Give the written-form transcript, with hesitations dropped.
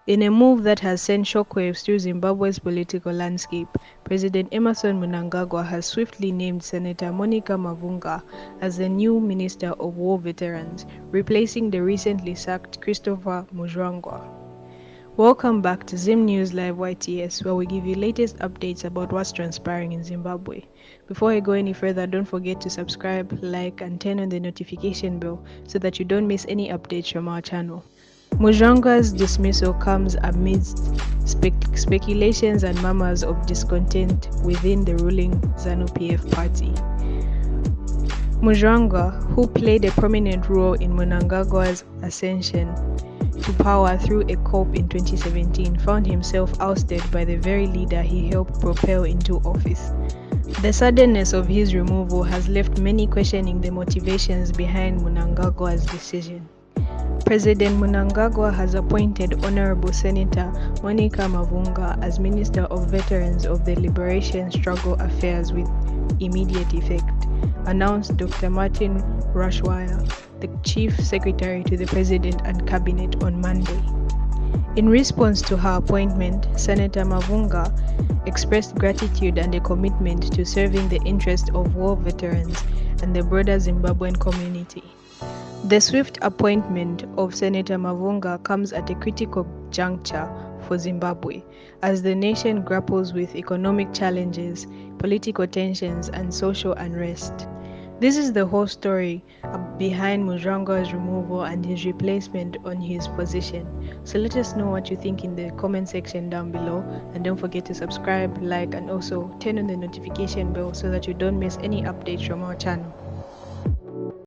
In a move that has sent shockwaves through Zimbabwe's political landscape, President Emmerson Mnangagwa has swiftly named Senator Monica Mavunga as the new Minister of War Veterans, replacing the recently sacked Christopher Mutsvangwa. Welcome back to Zim News Live YTS, where we give you latest updates about what's transpiring in Zimbabwe. Before I go any further, don't forget to subscribe, like, and turn on the notification bell so that you don't miss any updates from our channel. Mutsvangwa's dismissal comes amidst speculations and murmurs of discontent within the ruling ZANU-PF party. Mutsvangwa, who played a prominent role in Mnangagwa's ascension to power through a coup in 2017, found himself ousted by the very leader he helped propel into office. The suddenness of his removal has left many questioning the motivations behind Mnangagwa's decision. President Mnangagwa has appointed Honorable Senator Monica Mavunga as Minister of Veterans of the Liberation Struggle Affairs with immediate effect, announced Dr. Martin Rushwire, the Chief Secretary to the President and Cabinet on Monday. In response to her appointment, Senator Mavunga expressed gratitude and a commitment to serving the interests of war veterans and the broader Zimbabwean community. The swift appointment of Senator Mavunga comes at a critical juncture for Zimbabwe, as the nation grapples with economic challenges, political tensions, and social unrest. This is the whole story behind Mutsvangwa's removal and his replacement on his position. So let us know what you think in the comment section down below, and don't forget to subscribe, like, and also turn on the notification bell so that you don't miss any updates from our channel.